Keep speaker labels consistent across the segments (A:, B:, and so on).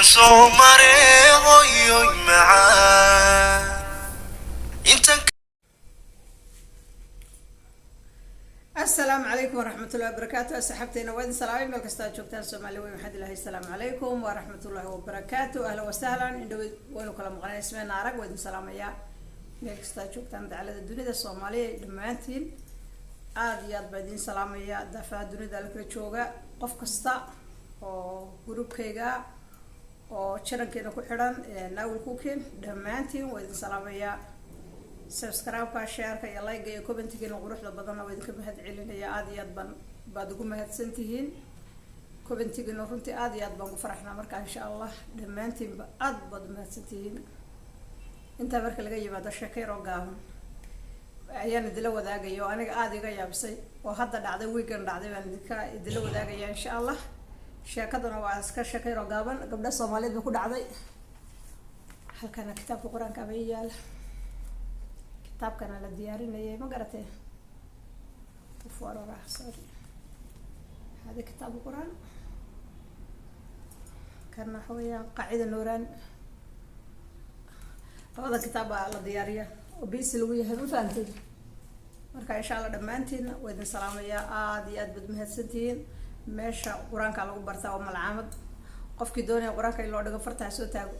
A: soo maray hooyoy macaan intan.
B: السلام عليكم ورحمة الله وبركاته. سحبتنا وين سلام ملك استاجوبتان سومالي وين حد الله. السلام عليكم ورحمة الله وبركاته. أهلا وسهلا إندو وين كلام مقنع اسمه نارك وين سلام يا ملك استاجوبتان على الدنيا الصومالية دمانتين عاديات بعدين سلام يا دفع الدنيا ذلك الشوقة قف كستا أو جروب كيجا أو شرن كنا كحران ناول كوكين دمانتين وين سلام يا سبسكرايب كاشير كي الله يجي كوبنت كي نقول ده بدنا ويدك مهد علينا يا عاديات بن بعدكم مهد سنتين كوبنت كي نقولتي عاديات بن فرحنا مركا إن شاء الله دمانتين بعد مهد سنتين أنت مركا اللي جاي بعد الشكير وقاهم يعني دلوا ذا جاي وأنا عادي جاي بسي وهذا دعدي ويكند دعدي عندك دلوا ذا جاي إن شاء الله شاكدنا وعسكر شكير وقابن قبل الصومالي بكون دعدي هل كان كتاب القرآن كبير كتاب كان على الديارين ما قرأته وفور راح صار هذا كتاب القرآن كان نحويا قاعدة نوران هذا كتاب على الديارية وبيسلويه هذا فانتي مركا إن شاء الله دمانتين وإذن سلامية عاديات بدمها سنتين ماشى قرآن كان لو برتا وما العامد قف كدوني قرآن كان لو دقة فرتها سو تاجو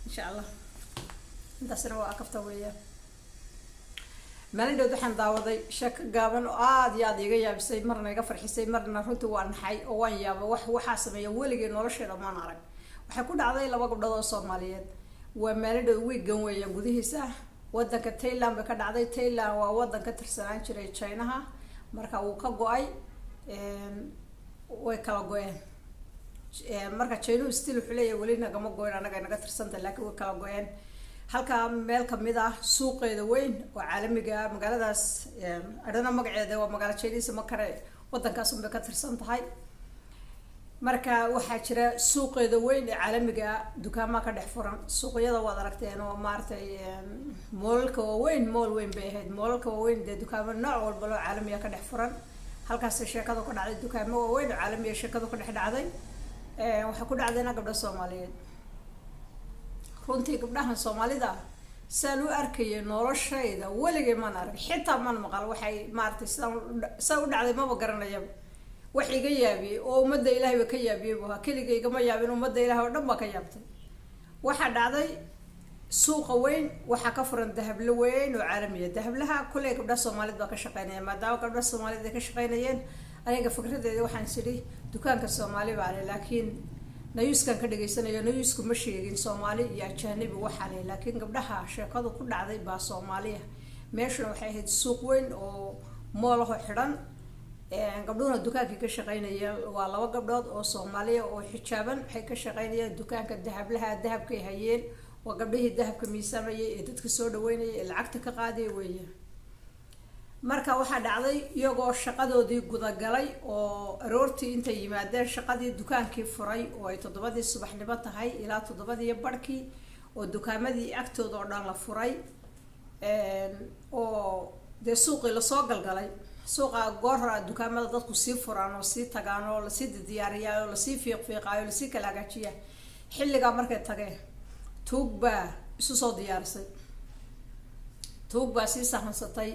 B: إن شاء الله أنت سنة وأكفت وياه مالين دو حن داوضي شك قابن عاد يا ديجا يا بسي مرنا يقفر حسي مرنا رنتو وان حي وان يابا وحاسمية ولقي نورشة ما نعرف وحكون عضي لو قبل هذا الصوماليات ومالين دو ويجن ويا جوديه سه ودك تيلان بكرد عضي تيلان وودك كترسلان شري تشينها مركا وكجوي وكلا جوين مركا تشينو استيل حليه ولينا جم جوين أنا جاي نكترسنت لكن وكلا جوين halka meel kamid ah suuqeeda weyn oo caalamiga magaaladaas adana magaceeda waa magaalo Chinese ma kare wadankaas u ka tirsan tahay marka waxa jira suuqeeda weyn ee caalamiga dukaamo ka dhex furan suuqyada wada aragteen oo maartay moolka weyn bay ahayd moolka weyn ee dukaamo nooc walba oo caalamiga ka dhex furan halkaas sheekadu ka dhacday dukaamo weyn oo caalamiga sheekadu ka dhex dhacday waxa ku dhacdayna gabdho Soomaaliyeed runtii gabdhahan Soomaalida saan u arkay noloshayda waligay ma arag xitaa man maqal waxay maartay saan u dhacday ma garanaya wax iga yaabiyay oo umada Ilaahay ba ka yaabiyay baa keligayga ma yaabin umada Ilaahay oo dhan ba ka yaabtay waxa dhacday suuqa weyn waxa ka furan dahab weyn oo caalamiya dahablaha kulay gabdhaha Soomaalida ba ka shaqeynayaan maadaama gabdhaha Soomaalida ka shaqeynayeen aniga fikradeeda waxaan sidii dukaanka Soomaali baa laakiin nayuskan ka dhageysanayo nayusku ma sheegin Soomaali iyo ajnabi waxa leh laakiin gabdhaha sheekadu ku dhacday baa Soomaaliya meesha waxay ahayd suuq weyn oo moolaha xiran gabdhuhuna dukaanka ka shaqeynayeen waa laba gabdhood oo Soomaaliya oo xijaaban waxay ka shaqeynayeen dukaanka dahablaha dahabka hayeen waa gabdhihii dahabka miisamayay ee dadka soo dhaweynayay ee lacagta ka qaaday weeyaan marka waxa dhacday iyagoo shaqadoodii guda galay oo aroortii inta yimaadeen shaqadii dukaankii furay oo ay 7 subaxnimo tahay ilaa 7 barkii oo dukaamadii agtooda oo dhan la furay oo de suuqii la soo galgalay suuqa goorra dukaamada dadku sii furaan oo sii tagaan oo la sii diyaariyay oo la sii fiiqaayo la sii kala hagaajiya xilliga markay tageen tuugba isu soo diyaarsay tuugba si sahansatay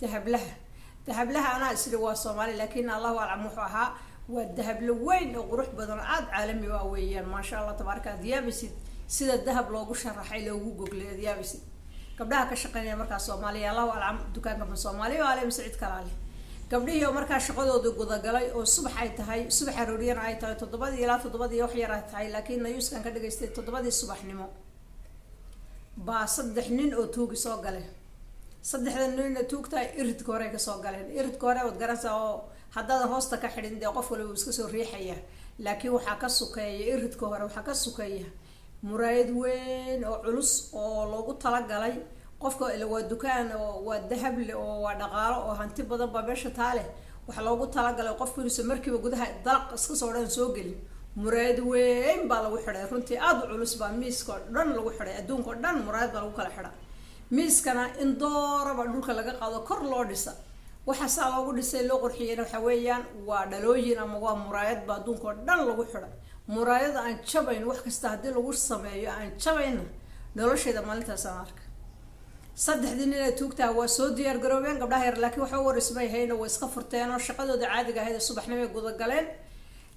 B: dahablaha أنا أسري وصومالي لكن الله أعلم وحها والذهب لوين وروح بدن عاد عالمي وقويا ما شاء الله تبارك ديابسي سيد الذهب لو قشر رحيل وجوجل ديابسي قبلها كشقني مركز صومالي الله أعلم دكان من صومالي وعلي مسعود كرالي قبله يوم مركز شقده وجودا قلي والصبح هاي صبح روريان هاي تضبطي لا تضبطي وحيرات هاي لكن نيوس كان كده جست تضبطي الصبح نمو بصدح نين أو توجي صاق له صدحنا إنه توقتها إرد كورة كساقلين إرد كورة وتجرس أو حتى هوستا كحرين ده قفل ويسكسر ريحية لكن وحكى السكية إرد كورة وحكى السكية مراد وين أو علوس أو لوجو طلق علي قفك اللي هو الدكان والذهب ودغارة وهنتي بدل ببيش تاله وحلوجو طلق على قفك يسمركي وجودها دلق اسكسر سوقل مراد وين بالو حدا رنتي أضع علوس بميس كردن لو حدا أدون كردن مراد بالو كلا حدا miiskana in dooraba dhulka laga qaado kor loo dhisa waxa saa loogu dhisay loo qurxiyeyna waxa weeyaan waa dhalooyin ama waa muraayad ba adduunka oo dhan lagu xidhay muraayada aan jabayn wax kasta haddii lagu sameeyo aan jabayna nolosheeda maalintaas aan arka saddexdii nin ay tuugtaa waa soo diyaar garoobeen gabdhaha yar laakiin waxa warismay hayna way iska furteen oo shaqadooda caadiga ahayd subaxnimo guda galeen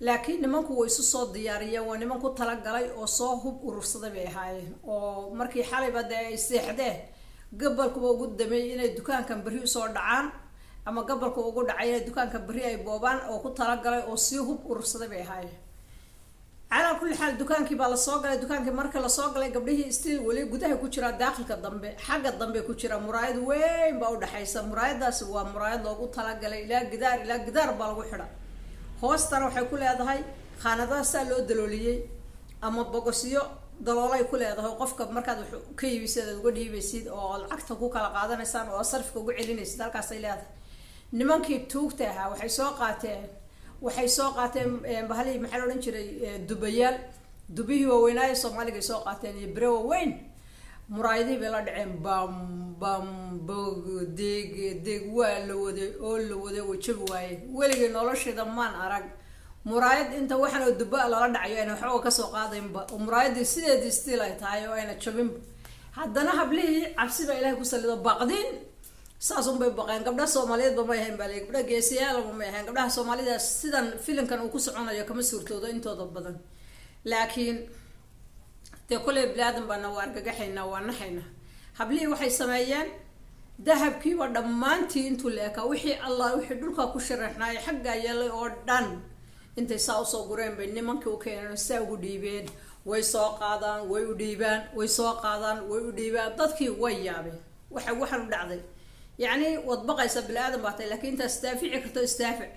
B: laakiin nimanku way isu soo diyaariyeen waa niman ku tala galay oo soo hub urursaday bay ahaayeen oo markii xalayba ay seexdeen gabalkuba ugu dambeeyay inay dukaankan bari u soo dhacaan ama gabalku ugu dhacay inay dukaanka bari ay boobaan oo ku tala galay oo si hub urursaday bay ahaayeen على كل حال دكانكي بقى لصاقة دكانكي مركز لصاقة لقى قبله استيل ولي جودها كوتشرا داخل كالضمبي حاجة الضمبي كوتشرا مرايد وين بقول حيسا مرايد ده سوا مرايد لو قلت لقى لا جدار بالوحدة هوس ترى حيكون هذا هاي خانة ده سالو دلولية أما بقصيو دلالة يكون هذا هو قف كمركز كي بيصير تقول هي بيصير أو العكس تقول على قاعدة نسان أو صرف كقول علينا يصير كاسيلات نمانكي توقتها وحيساقته waxay soo qaateen bahali maxay oran jiray dubayaal dubihii waaweynaa ee Soomaaliga soo qaateen iyo biro weyn muraayadii bay la dhaceen bam deeg waa la waday wajib waaye weligii nolosheeda maan arag muraayad inta waxaan duba la dhacayo inay waxa ka soo qaadeenba muraayadii sideedii stiil ay tahay oo ayna jabin haddana hablihii cabsiba Ilaahay ku salido baqdin saasum bay baqeen gabdhaha Soomaaliyeed ba ma yahayn baa gabdhaha geesiyaal ma yahayn gabdhaha Soomaalida sidan filimkan uu ku soconayo kama suurtoodo intooda badan laakiin te kule bilaadan bana waa argagaxayna waa naxayna hablii waxay sameeyeen dahabkii waa dhamaantii intuu leeka wixii Allah wixii dhulka ku sharaxnay xagga yeelay oo dhan intay saa soo gureen bay nimankii u keeneen saa ugu dhiibeen way soo qaadaan way u dhiibaan way soo qaadaan way u dhiibaan dadkii way yaabeen waxaan u dhacday يعني وضبقيس بالآدم بعطي لكن أنت استافع كرت استافع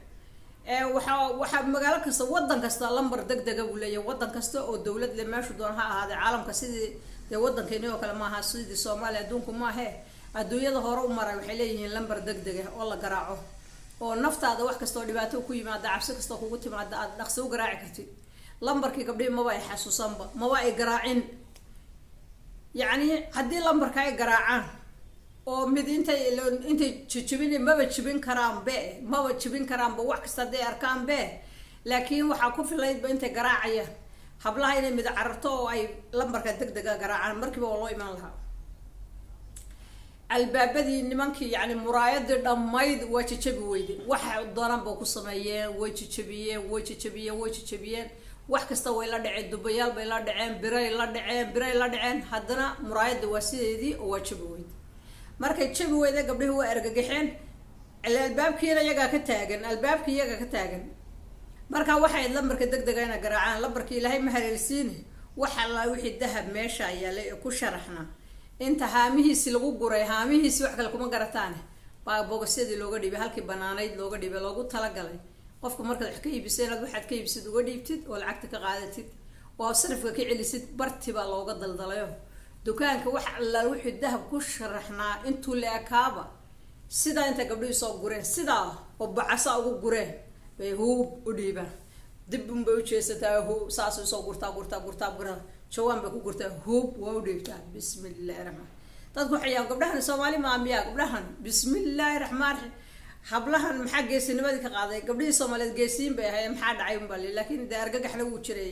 B: وح مجالك كست وضن كست لمبر دق ولا وضن كست أو الدولة اللي ماشوا دونها هذا عالم كسيد وضن كينيو كلامها سيد الصومالي دونكم ما هي الدنيا ظهروا مرة وحليه لمبر دق والله قراعه والنفط هذا واحد كست دباتو كوي ما دعس كست قوتي ما نقصو قراع كتير لمبر كي قبل ما بقى يحسوا صنبا ما بقى قراعين يعني هدي لمبر كاي قراعان oo mid intay jibin ma jibin karaan ba wax kasta day arkaan be laakiin waxa ku filayd ba intay garaacaya hablaha inay mid cararto oo ay lambarka degdega garaacaan markiiba loo iman lahaa albaabadii nimankii yani muraayad dhamayd waa jijabi weyday waxa doonaan ba ku sameeyeen way jijabiyeen wax kasta way la dhaceen dubayaal bay la dhaceen biray la dhaceen haddana muraayada waa sideedii oo waa jibi weyday markay jabi weyday gabdhihii waa argagaxeen albaabkiina iyaga ka taagan marka waxay lambarka degdega ina garaacaan lambarkii Ilaahay ma haleelsiin waxa la wixii dahab meesha ayaa ku sharaxna inta haamihiisi lagu guray haamihiisi wax kale kuma garataan baa bogosyadii looga dhibay halkii banaanayd looga dhibay loogu tala galay qofku markaad wax ka iibisay waxaad ka iibsid uga dhiibtid oo lacagta ka qaadatid oo sarifka ka celisid barti baa looga daldalayo dukaanka wax alla wixii dahab ku sharaxnaa intuu leekaaba sida inta gabdhii soo gureen sida oo bacasa ugu gureen bay hub u dhiibaan dib bay u jeesataa hub saas soo gurtaa jawaan bay ku gurtaa hub waa u dhiibtaa bismillaahir rahmaan dadku waxay gabdhahan Soomaali ma amiya gabdhahan bismillaahir rahmaan hablahan maxaa geesinimadii ka qaaday gabdhii Soomaaliyeed geesiin bay ahaayeen maxaa dhacay bal laakiin argagaxna uu jiray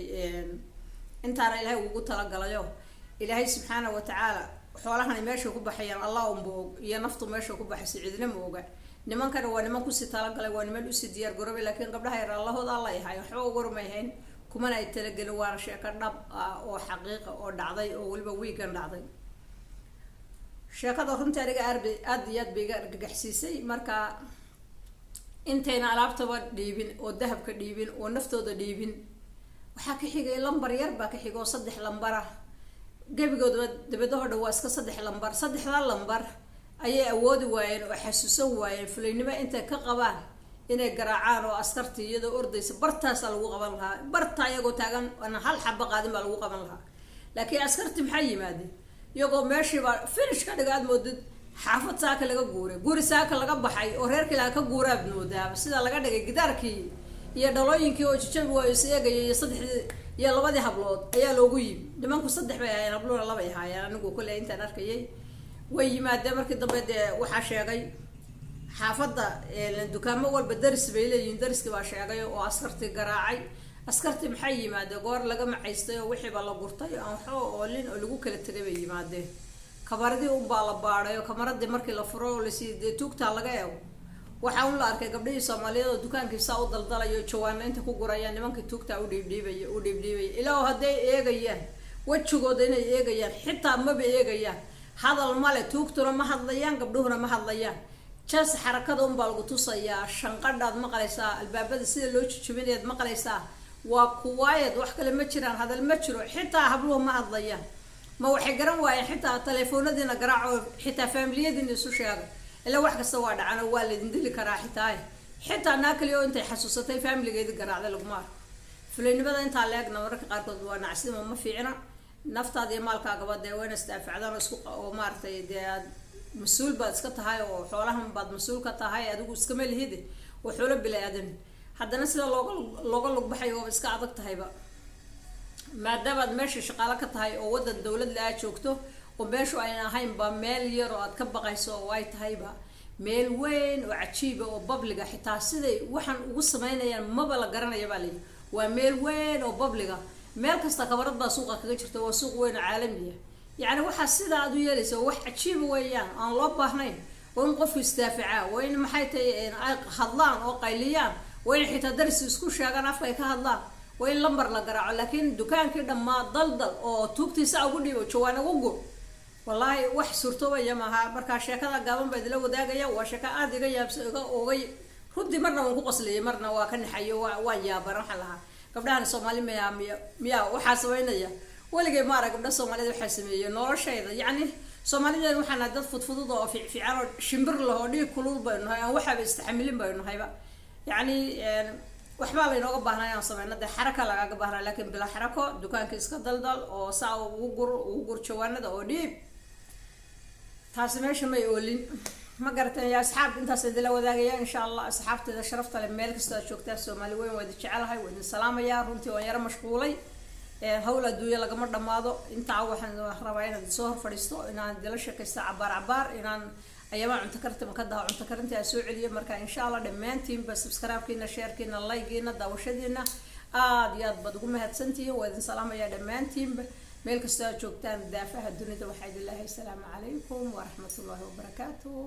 B: intaana Ilaahay ugu tala galayo إلهي سبحانه وتعالى حولها نمشي كوبحيان الله أمبوج يا نفط ماشي كوبحسي عدنا موجع نمان كانوا ونمان كوسي تلاقى ونمان كوسي ديار قربي لكن قبلها يرى الله هذا الله يهاي حوا قرب ماهين كمان يتلقى وانا شيء كنا أو حقيقة أو دعضي أو ولبا ويكن دعضي شيء كذا هم تاريخ أربي أديات بيجا حسيسي مركا إنتينا لابتوا ديبين والذهب كديبين والنفط ده ديبين وحكي حاجة لمبر يربا كحاجة صدح لمبره gabigood dabadooda waa iska saddex lambar ayay awoodi waayeen oo xasuusan waayeen fuleynimo inta ka qabaan inay garaacaan oo askartii iyadoo ordaysa bartaas lagu qaban lahaa barta iyagoo taagan ana hal xabba qaadin baa lagu qaban lahaa laakiin askartii maxay yimaadeen iyagoo meeshii ba finish ka dhigaad moodid xaafad saaka laga guuray guri saaka laga baxay oo reerkii laga ka guuraad moodaa sida laga dhigay gidaarkii iyo dhalooyinkii oo jijabi waa isagay iyo saddexdii يا لبادي هبلود يا لوجي لما نكون صدق بقى هبلود الله بيها يا نقول كل إنت نركيه ويجي ما دمر كده بده وحشة جاي xaafadda dukaamo walba daris bay leeyihiin, dariskii baa sheegay oo askartii garaacay. askartii maxay yimaadeen goor laga macaystay oo wixii baa la gurtay aan waxba oolin oo lagu kala tegay bay yimaadeen. kamaradii unbaa la baadhay oo kamaradii markii la furo oo lasii tuugtaa laga eego waxaa un la arkay gabdhihii Soomaaliyeed oo dukaankiisa u daldalayo jawaana inta ku gurayaan nimankii tuugtaa u dhiibdhiibay ilaa hadday eegayaan wajigooda inay eegayaan xitaa maba eegayaan hadal male tuugtuna ma hadlayaan gabdhuhuna ma hadlayaan jas xarakada un baa lagu tusayaa shanqadhaad maqlaysaa albaabada sida loo jijibinayd maqlaysaa waa kuwaayad wax kale ma jiraan hadal ma jiro xitaa habluhu ma hadlayaan ma waxay garan waayeen xitaa telefoonadiina garaaco xitaa faamiliyadiina isu sheegay ilaa wax kasta waa dhacana waa la dindili karaa xitaa naakali oo intay xasuusatay faamiligeeda garaacday laguma arko fulinimada intaa leegna mararka qaarkood waa nacsiimo ma fiicna naftaada iyo maalkaagaba dee wayna isdaafacdaan oo maaragtay dee mas-uul baad iska tahay oo xoolahan baad mas-uul ka tahay adigu iskama lihide oo xoolo bilaadan haddana sida looga lug baxay oo iska adag tahayba maadaamaad meesha shaqaale ka tahay oo wadan dowlad la joogto oo meeshu ayna ahaynba meel yar oo aad ka baqayso oo ay tahayba meel weyn oo cajiiba oo babliga xitaa siday waxaan ugu sameynayaan maba la garanaya baa leeyahay waa meel weyn oo babliga meel kasta kabarad baa suuqa kaga jirta waa suuq weyn oo caalami ah يعني waxa sida aad u yeelayso wax cajiib weeyaan aan loo baahnayn oo in qofku isdaafaca oo in maxay tahay ay hadlaan oo qayliyaan oo in xitaa darsi isku sheegan afka ay ka hadlaan oo in lambar la garaaco laakiin dukaankii dhammaa daldal oo tuugtiisa ugu dhiibo jawaan ugu gur wallahi wax suurtooba maaha marka sheekada gaaban bay la wadaagaya waa sheeka aad iga yaabsada oo rudi marna waan ku qosliyay marna waa ka naxayo waa yaaban waxa laha gabdhahan Soomaali miya waxa sameynaya waligay ma arag gabdha Soomaaliyeed waxa sameeyay noloshayda yani Soomaaliyeed waxana dad fudfudud oo fiican oo shimbir leh oo dhig kulul bayno aan waxa istaxmilin bayno hayba yani waxba la inooga baahnaa inaan sameeyno de xaraka laga baahnaa laakiin bila xarako dukaanka iska daldal oo saa ugu gur jawaanada oo dhiib taasi meesha may oolin ma gartaan yaa asxaab intaas idila wadaagaya insha Allah asxaabteeda sharafta leh meel kasta joogtaa Soomaali weyn wada jecelahay wada salaamaya runtii waan yara mashquulay hawla duuya lagama dhamaado inta waxaan rabaa inaan soo fadhiisto inaan dila shaqeysto cabaar inaan ayama cunto kartimo ka daa cunto karinta soo celiyo marka insha Allah dhamaantiin ba subscribe-kiina share-kiina like-kiina daawashadiina aad iyo aad baad ugu mahadsantihiin waan salaamaya dhamaantiin meel kasta joogtaan daafaha dunida waxaa ilaahay salaamu calaykum wa rahmatullahi wa barakaatuh